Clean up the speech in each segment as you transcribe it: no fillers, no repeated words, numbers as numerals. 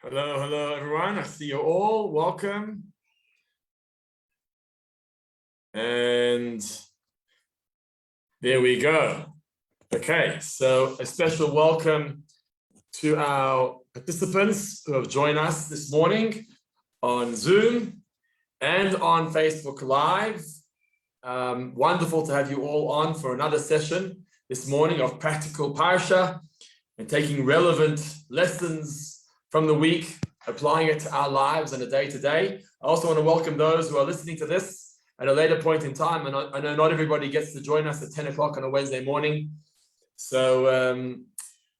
Hello, everyone. I see you all. Welcome. And there we go. Okay, so a special welcome to our participants who have joined us this morning on Zoom and on Facebook Live. Wonderful to have you all on for another session this morning of practical Parsha and taking relevant lessons from the week, applying it to our lives on a day-to-day. I also want to welcome those who are listening to this at a later point in time. And I know not everybody gets to join us at 10 o'clock on a Wednesday morning. So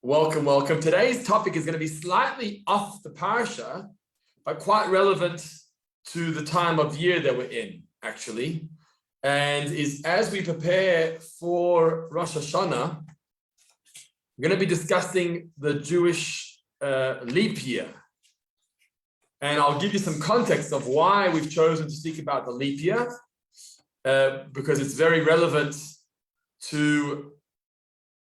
welcome. Today's topic is going to be slightly off the Parsha, but quite relevant to the time of year that we're in, actually. And is as we prepare for Rosh Hashanah, we're going to be discussing the Jewish leap year. And I'll give you some context of why we've chosen to speak about the leap year, because it's very relevant to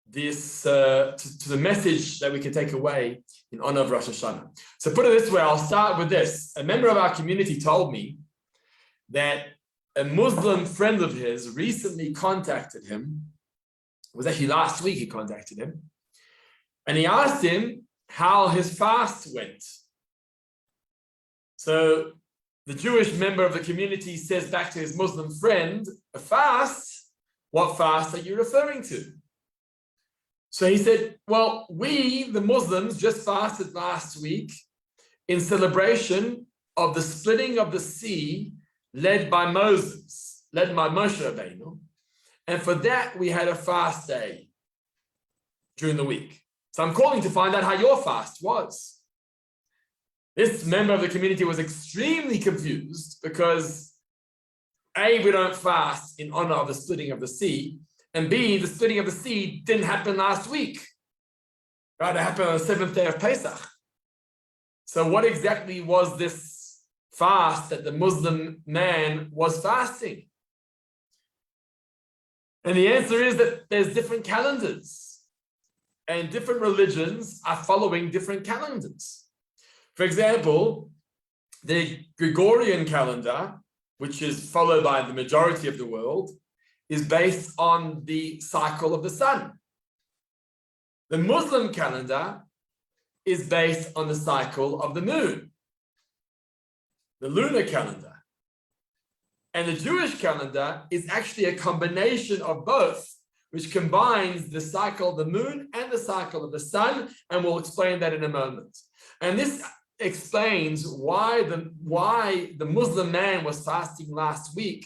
this, to the message that we can take away in honor of Rosh Hashanah. So put it this way, I'll start with this. A member of our community told me that a Muslim friend of his recently contacted him. It was actually last week he contacted him. And he asked him how his fast went. So the Jewish member of the community says back to his Muslim friend, a fast? What fast are you referring to? So he said, well, we, the Muslims, just fasted last week in celebration of the splitting of the sea led by Moses, led by Moshe Rabbeinu. And for that, we had a fast day during the week. So I'm calling to find out how your fast was. This member of the community was extremely confused because A, we don't fast in honor of the splitting of the sea, and B, the splitting of the sea didn't happen last week. Right? It happened on the 7th day of Pesach. So what exactly was this fast that the Muslim man was fasting? And the answer is that there's different calendars. And different religions are following different calendars. For example, the Gregorian calendar, which is followed by the majority of the world, is based on the cycle of the sun. The Muslim calendar is based on the cycle of the moon, the lunar calendar. And the Jewish calendar is actually a combination of both, which combines the cycle of the moon and the cycle of the sun, and we'll explain that in a moment. And this explains why the Muslim man was fasting last week,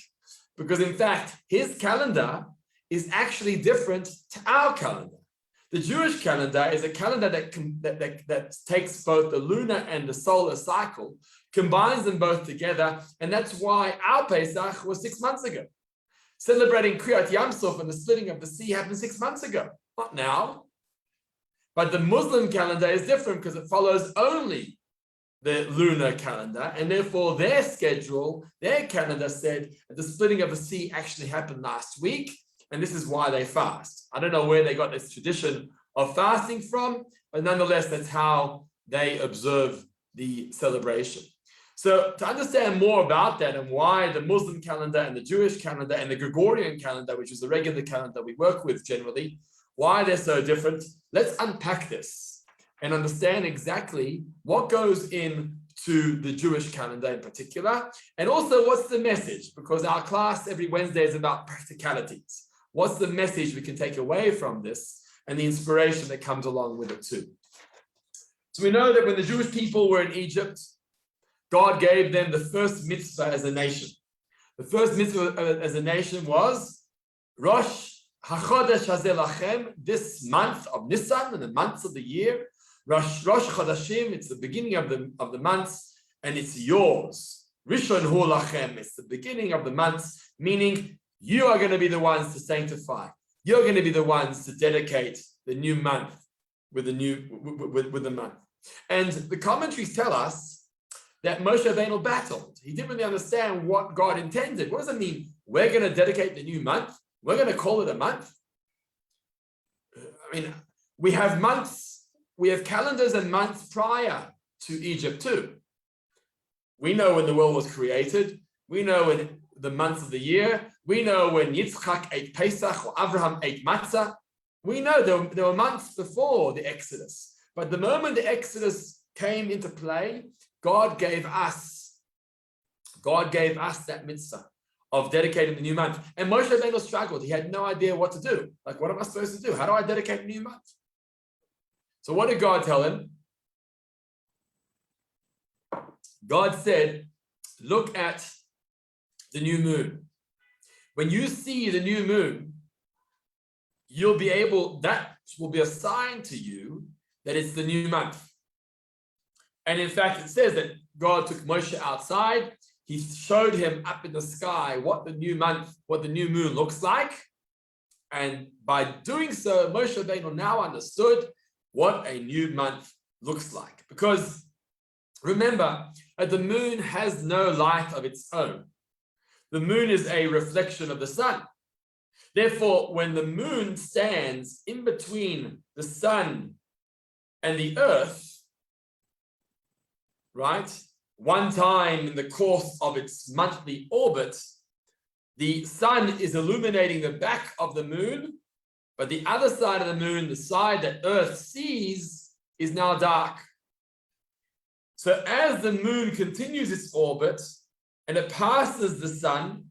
because in fact, his calendar is actually different to our calendar. The Jewish calendar is a calendar that takes both the lunar and the solar cycle, combines them both together, and that's why our Pesach was 6 months ago. Celebrating Kriyat Yamsuf and the splitting of the sea happened 6 months ago, not now. But the Muslim calendar is different because it follows only the lunar calendar, and therefore their schedule, their calendar said that the splitting of the sea actually happened last week, and this is why they fast. I don't know where they got this tradition of fasting from, but nonetheless, that's how they observe the celebration. So to understand more about that and why the Muslim calendar and the Jewish calendar and the Gregorian calendar, which is the regular calendar we work with generally, why they're so different, let's unpack this and understand exactly what goes into the Jewish calendar in particular, and also what's the message, because our class every Wednesday is about practicalities. What's the message we can take away from this and the inspiration that comes along with it too. So we know that when the Jewish people were in Egypt, God gave them the first mitzvah as a nation. The first mitzvah as a nation was Rosh HaChodesh Hazeh Lachem, this month of Nisan, and the months of the year. Rosh Chodashim, it's the beginning of the months, and it's yours. Rishon Hu Lachem, it's the beginning of the months, meaning you are going to be the ones to sanctify. You're going to be the ones to dedicate the new month with the month. And the commentaries tell us that Moshe Rabbeinu battled. He didn't really understand what God intended. What does it mean? We're going to dedicate the new month? We're going to call it a month? I mean, we have months, we have calendars and months prior to Egypt too. We know when the world was created. We know when the months of the year. We know when Yitzchak ate Pesach or Abraham ate matzah. We know there were months before the Exodus. But the moment the Exodus came into play, God gave us that mitzvah of dedicating the new month. And Moshe Rabbeinu struggled. He had no idea what to do. Like, what am I supposed to do? How do I dedicate a new month? So what did God tell him? God said, look at the new moon. When you see the new moon, that will be a sign to you that it's the new month. And in fact, it says that God took Moshe outside. He showed him up in the sky what the new moon looks like. And by doing so, Moshe Rabbeinu now understood what a new month looks like. Because remember, the moon has no light of its own. The moon is a reflection of the sun. Therefore, when the moon stands in between the sun and the earth, right, one time in the course of its monthly orbit, the sun is illuminating the back of the moon, but the other side of the moon, the side that Earth sees, is now dark. So as the moon continues its orbit and it passes the sun,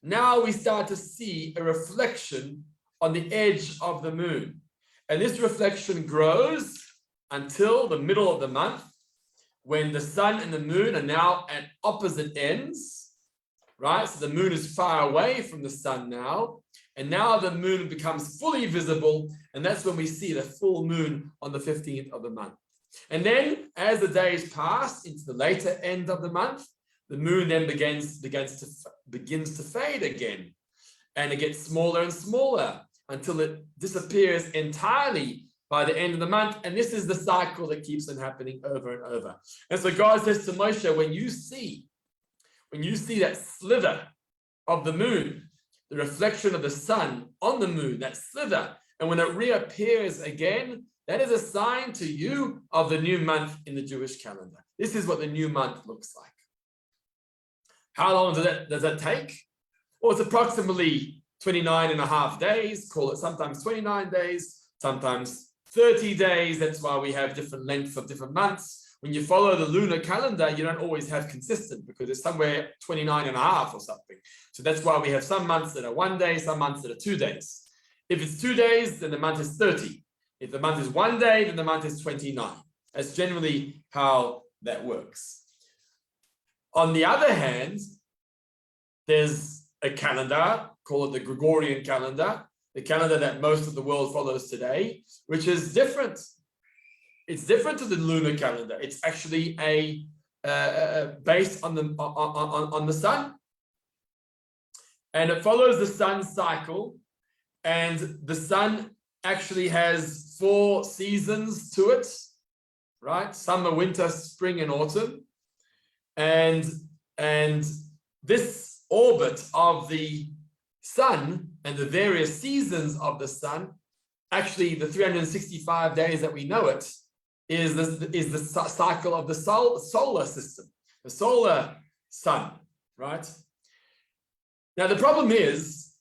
now we start to see a reflection on the edge of the moon. And this reflection grows until the middle of the month, when the sun and the moon are now at opposite ends, right? So the moon is far away from the sun now, and now the moon becomes fully visible, and that's when we see the full moon on the 15th of the month. And then, as the days pass into the later end of the month, the moon then begins to fade again, and it gets smaller and smaller until it disappears entirely by the end of the month. And this is the cycle that keeps on happening over and over. And so God says to Moshe, when you see that sliver of the moon, the reflection of the sun on the moon, that sliver, and when it reappears again, that is a sign to you of the new month in the Jewish calendar. This is what the new month looks like. How long does that take? Well, it's approximately 29 and a half days, call it sometimes 29 days, sometimes 30 days. That's why we have different lengths of different months. When you follow the lunar calendar, you don't always have consistent because it's somewhere 29 and a half or something. So that's why we have some months that are 1 day, some months that are 2 days. If it's 2 days, then the month is 30. If the month is 1 day, then the month is 29. That's generally how that works. On the other hand, there's a calendar, call it the Gregorian calendar, the calendar that most of the world follows today, which is different. It's different to the lunar calendar. It's actually based on the sun, and it follows the sun's cycle. And the sun actually has 4 seasons to it, right? Summer, winter, spring, and autumn. And this orbit of the sun and the various seasons of the sun, actually the 365 days that we know it, is the cycle of the solar system, the solar sun, right? Now the problem is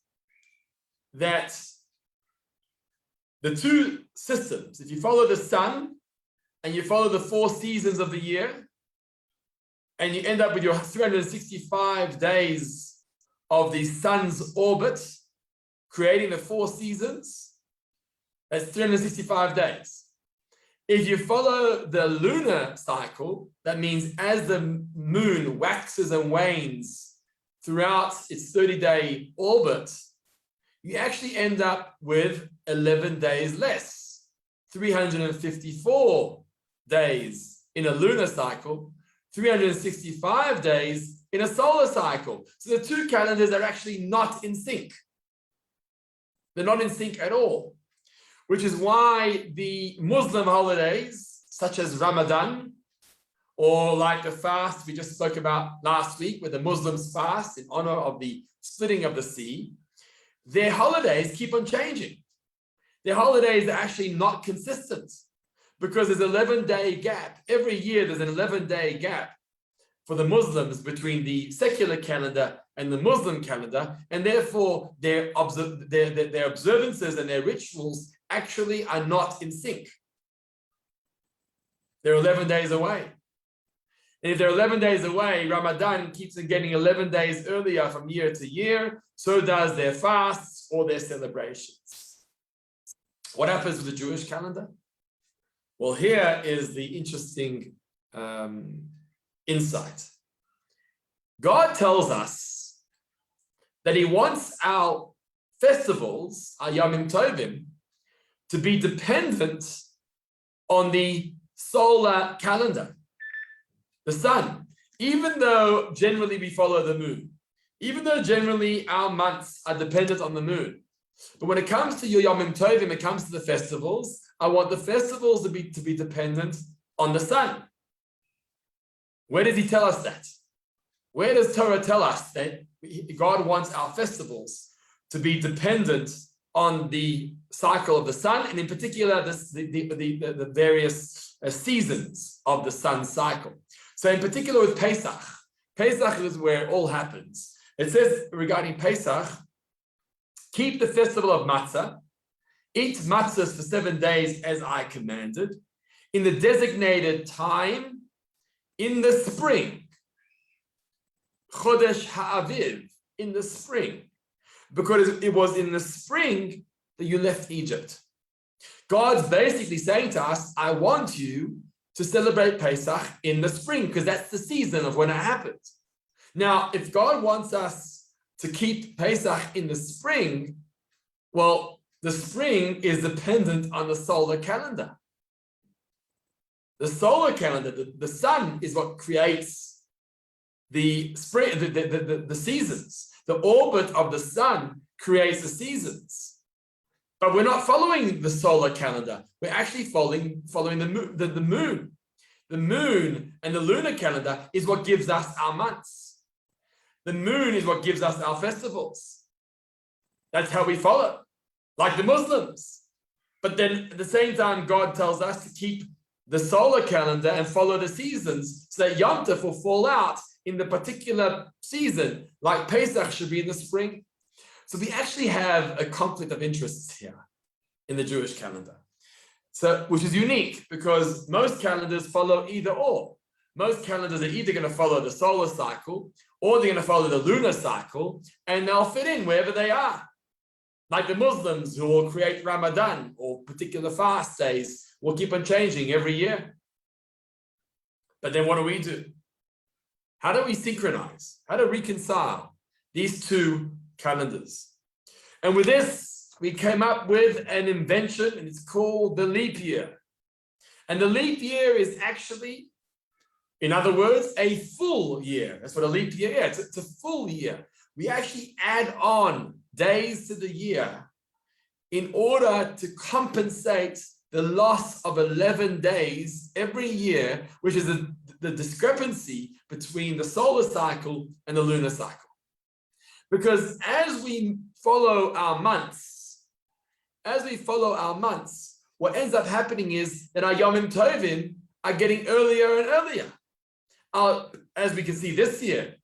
that the two systems, if you follow the sun and you follow the 4 seasons of the year, and you end up with your 365 days of the sun's orbit, creating the 4 seasons, that's 365 days. If you follow the lunar cycle, that means as the moon waxes and wanes throughout its 30-day orbit, you actually end up with 11 days less, 354 days in a lunar cycle, 365 days in a solar cycle. So the two calendars are actually not in sync. They're not in sync at all, which is why the Muslim holidays, such as Ramadan, or like the fast we just spoke about last week, where the Muslims fast in honor of the splitting of the sea, their holidays keep on changing. Their holidays are actually not consistent because there's an 11-day gap. Every year there's an 11-day gap for the Muslims between the secular calendar and the Muslim calendar, and therefore their observances and their rituals actually are not in sync. They're 11 days away. And if they're 11 days away, Ramadan keeps on getting 11 days earlier from year to year. So does their fasts or their celebrations. What happens with the Jewish calendar? Well, here is the interesting insight. God tells us that he wants our festivals, our Yomim Tovim, to be dependent on the solar calendar, the sun. Even though generally we follow the moon, even though generally our months are dependent on the moon, but when it comes to your Yomim Tovim, it comes to the festivals, I want the festivals to be dependent on the sun. Where does he tell us that? Where does Torah tell us that God wants our festivals to be dependent on the cycle of the sun, and in particular the various seasons of the sun cycle? So in particular with Pesach, Pesach is where it all happens. It says regarding Pesach, keep the festival of matzah, eat matzahs for 7 days as I commanded, in the designated time in the spring, Chodesh Ha'aviv, in the spring, because it was in the spring that you left Egypt. God's basically saying to us, I want you to celebrate Pesach in the spring, because that's the season of when it happened. Now, if God wants us to keep Pesach in the spring, well, the spring is dependent on the solar calendar. The solar calendar, the sun is what creates the spring, the seasons. The orbit of the sun creates the seasons. But we're not following the solar calendar. We're actually following the moon. The moon and the lunar calendar is what gives us our months. The moon is what gives us our festivals. That's how we follow, like the Muslims. But then at the same time, God tells us to keep the solar calendar and follow the seasons so that Yom Tov will fall out in the particular season, like Pesach should be in the spring. So we actually have a conflict of interests here in the Jewish calendar. So, which is unique because most calendars follow either or. Most calendars are either going to follow the solar cycle or they're going to follow the lunar cycle, and they'll fit in wherever they are. Like the Muslims who will create Ramadan or particular fast days will keep on changing every year. But then what do? How do we synchronize? How to reconcile these two calendars? And with this, we came up with an invention, and it's called the leap year. And the leap year is actually, in other words, a full year. That's what a leap year is. It's a full year. We actually add on days to the year in order to compensate the loss of 11 days every year, which is the discrepancy between the solar cycle and the lunar cycle. Because as we follow our months, what ends up happening is that our Yomim Tovim are getting earlier and earlier. As we can see this year,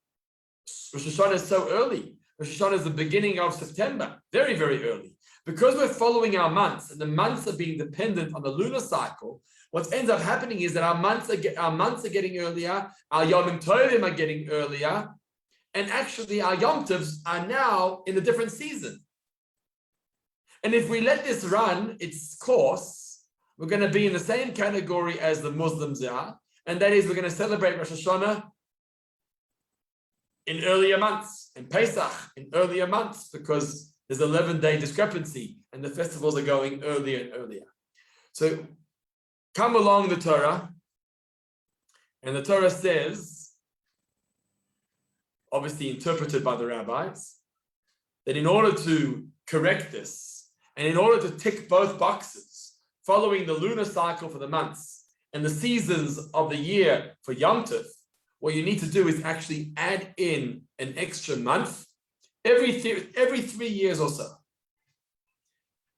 Rosh Hashanah is so early. Rosh Hashanah is the beginning of September, very, very early. Because we're following our months, and the months are being dependent on the lunar cycle, what ends up happening is that our months are getting earlier, our Yom Tovim are getting earlier, and actually our Yom Tovs are now in a different season. And if we let this run its course, we're going to be in the same category as the Muslims are, and that is we're going to celebrate Rosh Hashanah in earlier months, and Pesach in earlier months, because there's an 11-day discrepancy, and the festivals are going earlier and earlier. So come along the Torah, and the Torah says, obviously interpreted by the rabbis, that in order to correct this, and in order to tick both boxes, following the lunar cycle for the months and the seasons of the year for Yom Tov, what you need to do is actually add in an extra month every 3 years or so.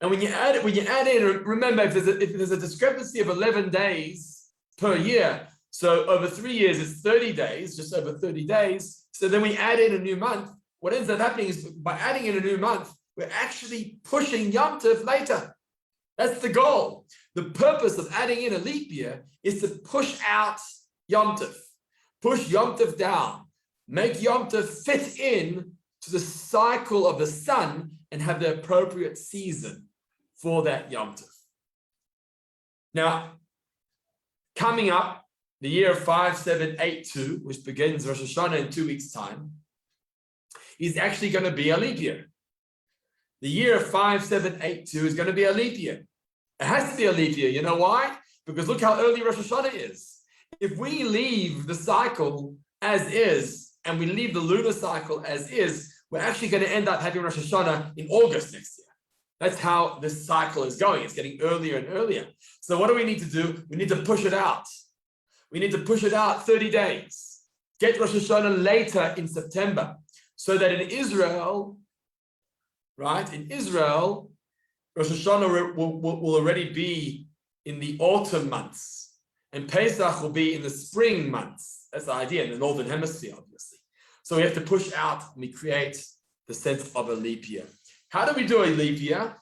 And when you add in, remember, if there's a discrepancy of 11 days per year, so over 3 years, it's 30 days, just over 30 days. So then we add in a new month. What ends up happening is by adding in a new month, we're actually pushing Yom Tov later. That's the goal. The purpose of adding in a leap year is to push out Yom Tov, push Yom Tov down, make Yom Tov fit in to the cycle of the sun and have the appropriate season for that Yom Tov. Now, coming up, the year 5782, which begins Rosh Hashanah in 2 weeks' time, is actually going to be a leap year. The year 5782 is going to be a leap year. It has to be a leap year. You know why? Because look how early Rosh Hashanah is. If we leave the cycle as is, and we leave the lunar cycle as is, we're actually going to end up having Rosh Hashanah in August next year. That's how this cycle is going. It's getting earlier and earlier. So what do we need to do? We need to push it out. We need to push it out 30 days. Get Rosh Hashanah later in September, so that in Israel, right, in Israel, Rosh Hashanah will already be in the autumn months, and Pesach will be in the spring months. That's the idea in the Northern Hemisphere, obviously. So we have to push out, and we create the sense of a leap year. How do we do a leap year?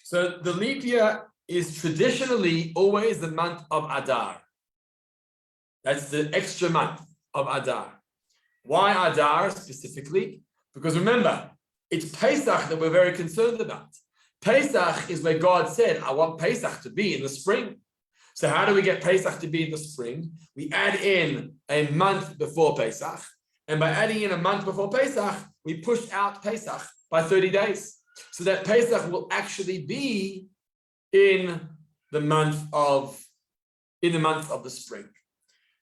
So the leap year is traditionally always the month of Adar. That's the extra month of Adar. Why Adar specifically? Because remember, it's Pesach that we're very concerned about. Pesach is where God said, I want Pesach to be in the spring. So how do we get Pesach to be in the spring? We add in a month before Pesach. And by adding in a month before Pesach, we push out Pesach by 30 days. So that Pesach will actually be in the month of the spring.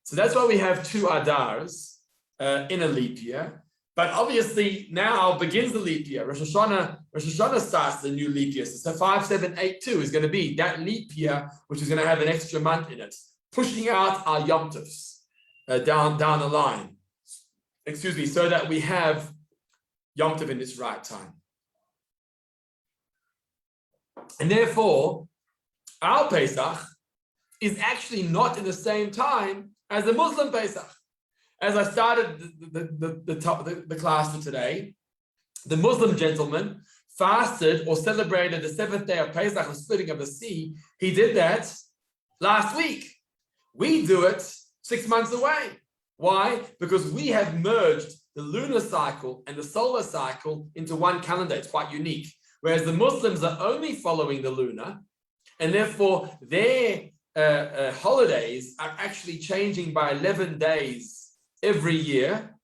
So that's why we have 2 Adars in a leap year. But obviously now begins the leap year. Rosh Hashanah starts the new leap year. So 5782 is going to be that leap year, which is going to have an extra month in it, pushing out our Yom Tovs down the line. Excuse me, so that we have Yom Tov in its right time. And therefore, our Pesach is actually not in the same time as the Muslim Pesach. As I started the class for today, the Muslim gentleman fasted or celebrated the 7th day of Pesach, the splitting of the sea. He did that last week. We do it 6 months away. Why? Because we have merged the lunar cycle and the solar cycle into one calendar. It's quite unique. Whereas the Muslims are only following the lunar, and therefore their holidays are actually changing by 11 days every year,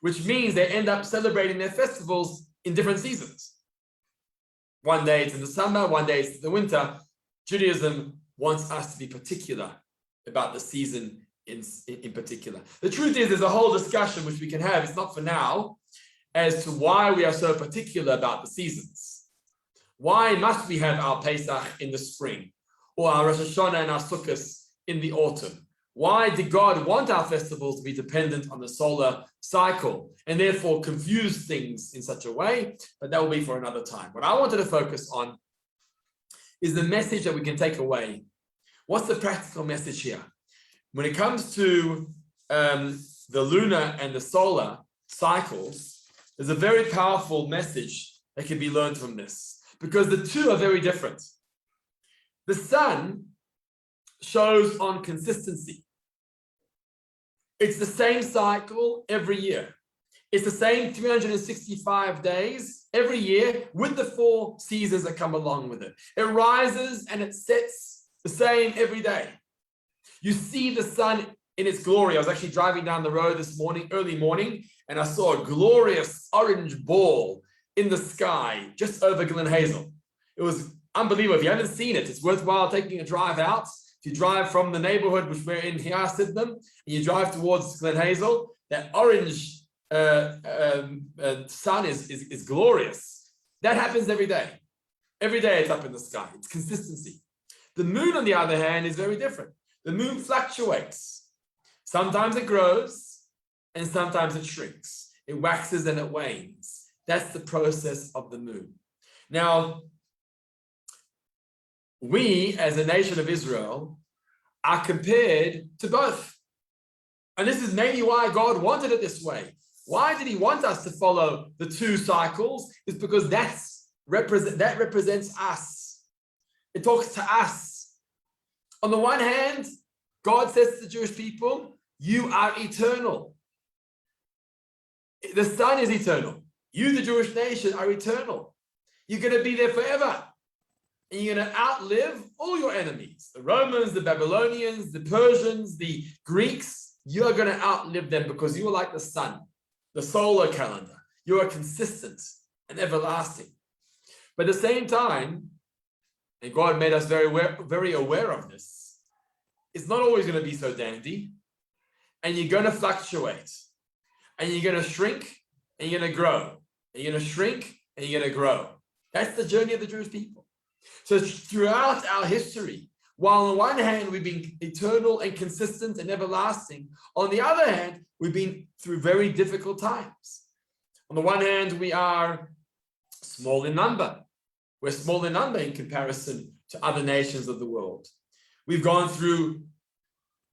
which means they end up celebrating their festivals in different seasons. One day it's in the summer, one day it's in the winter. Judaism wants us to be particular about the season in particular. The truth is, there's a whole discussion which we can have, it's not for now, as to why we are so particular about the seasons. Why must we have our Pesach in the spring, or our Rosh Hashanah and our Sukkot in the autumn? Why did God want our festivals to be dependent on the solar cycle and therefore confuse things in such a way? But that will be for another time. What I wanted to focus on is the message that we can take away. What's the practical message here? When it comes to the lunar and the solar cycles, there's a very powerful message that can be learned from this, because the two are very different. The sun shows on consistency. It's the same cycle every year. It's the same 365 days every year with the 4 seasons that come along with it. It rises and it sets the same every day. You see the sun in its glory. I was actually driving down the road this morning, early morning, and I saw a glorious orange ball in the sky just over Glen Hazel. It was unbelievable. If you haven't seen it, it's worthwhile taking a drive out. If you drive from the neighborhood which we're in here, Sydenham, and you drive towards Glen Hazel, that orange sun is glorious. That happens every day. Every day it's up in the sky. It's consistency. The moon, on the other hand, is very different. The moon fluctuates. Sometimes it grows and sometimes it shrinks. It waxes and it wanes. That's the process of the moon. Now, we, as a nation of Israel, are compared to both. And this is maybe why God wanted it this way. Why did he want us to follow the two cycles? It's because that represents us. It talks to us. On the one hand, God says to the Jewish people, you are eternal. The Son is eternal. You, the Jewish nation, are eternal. You're going to be there forever. And you're going to outlive all your enemies. The Romans, the Babylonians, the Persians, the Greeks. You are going to outlive them because you are like the sun, the solar calendar. You are consistent and everlasting. But at the same time, and God made us very aware of this, it's not always going to be so dandy. And you're going to fluctuate. And you're going to shrink and you're going to grow. And you're going to shrink and you're going to grow. That's the journey of the Jewish people. So throughout our history, while on one hand we've been eternal and consistent and everlasting, on the other hand, we've been through very difficult times. On the one hand, we are small in number. We're small in number in comparison to other nations of the world. We've gone through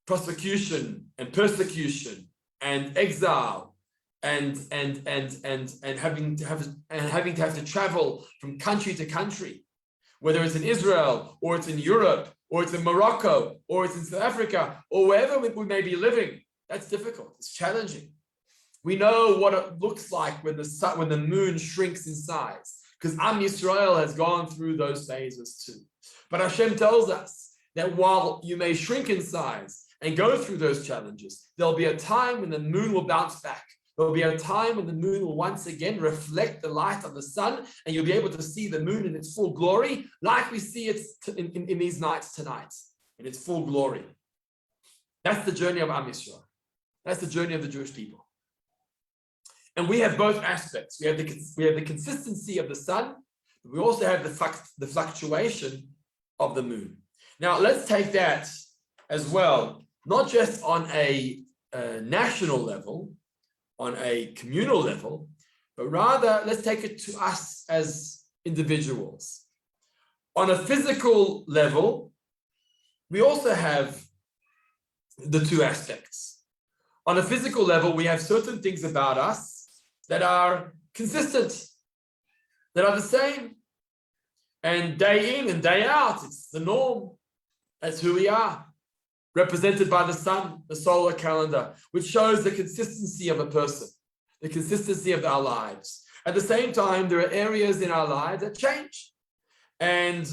prosecution and persecution and exile and having to have to travel from country to country, whether it's in Israel or it's in Europe or it's in Morocco or it's in South Africa or wherever we may be living. That's difficult. It's challenging. We know what it looks like when the moon shrinks in size, because Am Yisrael has gone through those phases too. But Hashem tells us that while you may shrink in size and go through those challenges, there'll be a time when the moon will bounce back. There'll be a time when the moon will once again reflect the light of the sun, and you'll be able to see the moon in its full glory, like we see it in these nights tonight, in its full glory. That's the journey of Am Yisrael. That's the journey of the Jewish people. And we have both aspects. We have the consistency of the sun, but we also have the fluctuation of the moon. Now, let's take that as well, not just on a national level, on a communal level, but rather let's take it to us as individuals. On a physical level, we also have the two aspects. On a physical level, we have certain things about us that are consistent, that are the same. And day in and day out, it's the norm. That's who we are, represented by the sun, the solar calendar, which shows the consistency of a person, the consistency of our lives. At the same time, there are areas in our lives that change. And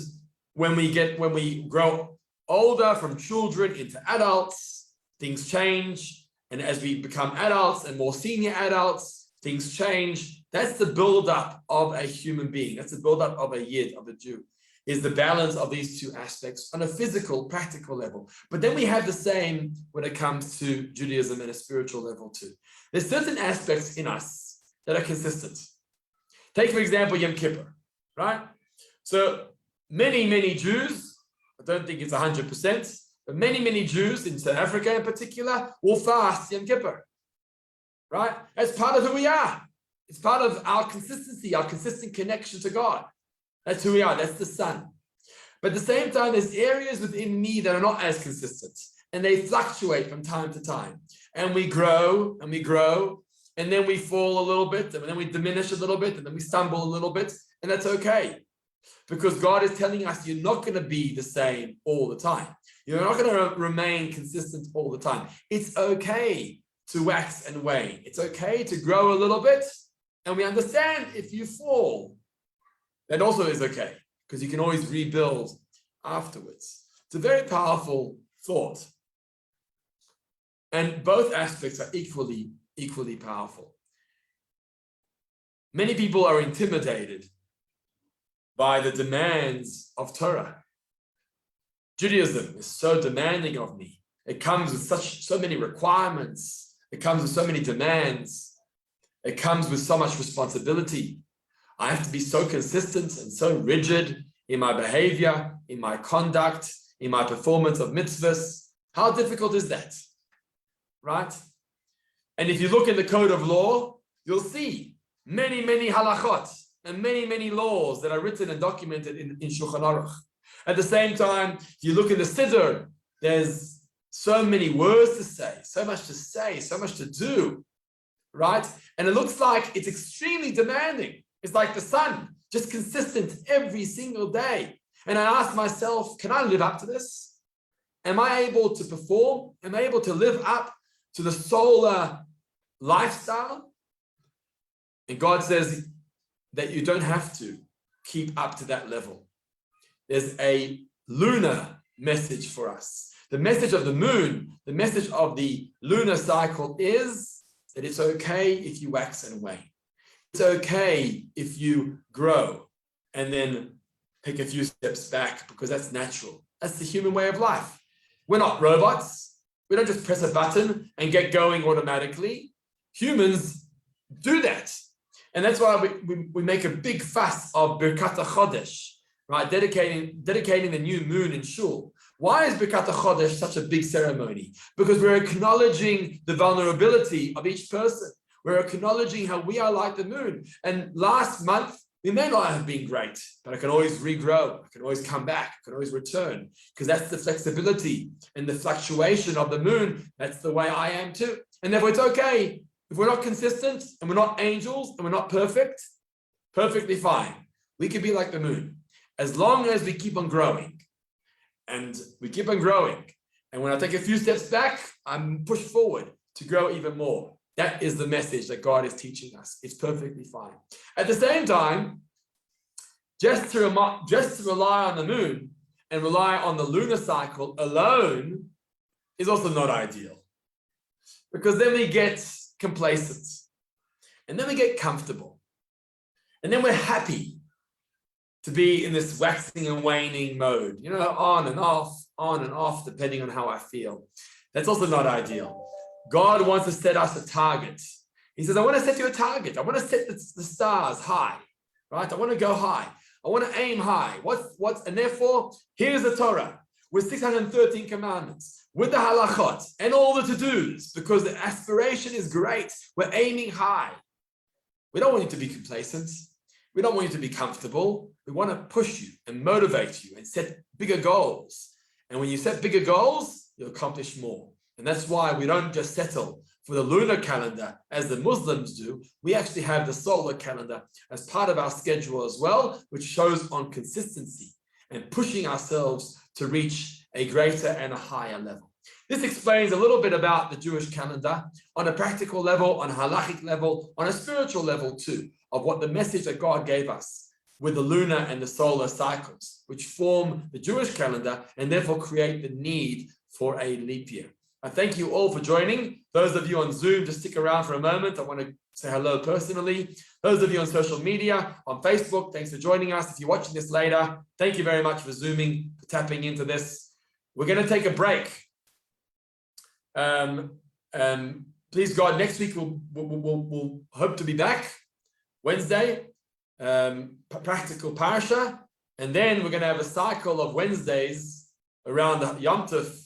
when we grow older from children into adults, things change. And as we become adults and more senior adults, things change. That's the buildup of a human being. That's the buildup of a Yid, of a Jew, is the balance of these two aspects on a physical, practical level. But then we have the same when it comes to Judaism at a spiritual level too. There's certain aspects in us that are consistent. Take, for example, Yom Kippur, right? So many Jews, I don't think it's 100%, but many Jews in South Africa in particular will fast Yom Kippur, right? That's part of who we are. It's part of our consistency, our consistent connection to God. That's who we are. That's the sun. But at the same time, there's areas within me that are not as consistent, and they fluctuate from time to time. And we grow, and then we fall a little bit, and then we diminish a little bit, and then we stumble a little bit, and that's okay. Because God is telling us you're not going to be the same all the time. You're not going to remain consistent all the time. It's okay to wax and wane. It's okay to grow a little bit, and we understand if you fall, that also is okay, because you can always rebuild afterwards. It's a very powerful thought. And both aspects are equally powerful. Many people are intimidated by the demands of Torah. Judaism is so demanding of me. It comes with so many requirements. It comes with so many demands. It comes with so much responsibility. I have to be so consistent and so rigid in my behavior, in my conduct, in my performance of mitzvahs. How difficult is that? Right? And if you look in the code of law, you'll see many halachot and many laws that are written and documented in Shulchan Aruch. At the same time, if you look in the Siddur, there's so many words to say, so much to do, right? And it looks like it's extremely demanding. It's like the sun, just consistent every single day. And I ask myself, can I live up to this? Am I able to perform? Am I able to live up to the solar lifestyle? And God says that you don't have to keep up to that level. There's a lunar message for us. The message of the moon, the message of the lunar cycle is that it's okay if you wax and wane. It's okay if you grow and then take a few steps back, because that's natural. That's the human way of life. We're not robots. We don't just press a button and get going automatically. Humans do that. And that's why we make a big fuss of Birkat HaChodesh, right? Dedicating the new moon in Shul. Why is Birkat HaChodesh such a big ceremony? Because we're acknowledging the vulnerability of each person. We're acknowledging how we are like the moon. And last month, we may not have been great, but I can always regrow. I can always come back. I can always return, because that's the flexibility and the fluctuation of the moon. That's the way I am too. And therefore, it's okay if we're not consistent and we're not angels and we're not perfect. Perfectly fine. We can be like the moon as long as we keep on growing. And we keep on growing. And when I take a few steps back, I'm pushed forward to grow even more. That is the message that God is teaching us. It's perfectly fine. At the same time, just to rely on the moon and rely on the lunar cycle alone is also not ideal. Because then we get complacent. And then we get comfortable. And then we're happy to be in this waxing and waning mode. You know, on and off, depending on how I feel. That's also not ideal. God wants to set us a target. He says, I want to set you a target. I want to set the stars high, right? I want to go high. I want to aim high. And therefore, here's the Torah with 613 commandments, with the halachot and all the to-dos, because the aspiration is great. We're aiming high. We don't want you to be complacent. We don't want you to be comfortable. We want to push you and motivate you and set bigger goals. And when you set bigger goals, you'll accomplish more. And that's why we don't just settle for the lunar calendar as the Muslims do. We actually have the solar calendar as part of our schedule as well, which shows on consistency and pushing ourselves to reach a greater and a higher level. This explains a little bit about the Jewish calendar on a practical level, on a halachic level, on a spiritual level too, of what the message that God gave us with the lunar and the solar cycles, which form the Jewish calendar and therefore create the need for a leap year. I thank you all for joining. Those of you on Zoom, just stick around for a moment. I want to say hello personally. Those of you on social media, on Facebook, thanks for joining us. If you're watching this later, thank you very much for Zooming, for tapping into this. We're going to take a break. Please God, next week we'll hope to be back. Wednesday, practical Parsha. And then we're going to have a cycle of Wednesdays around the Yom Tov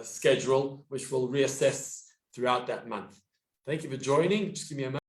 schedule, which we'll reassess throughout that month. Thank you for joining. Just give me a moment.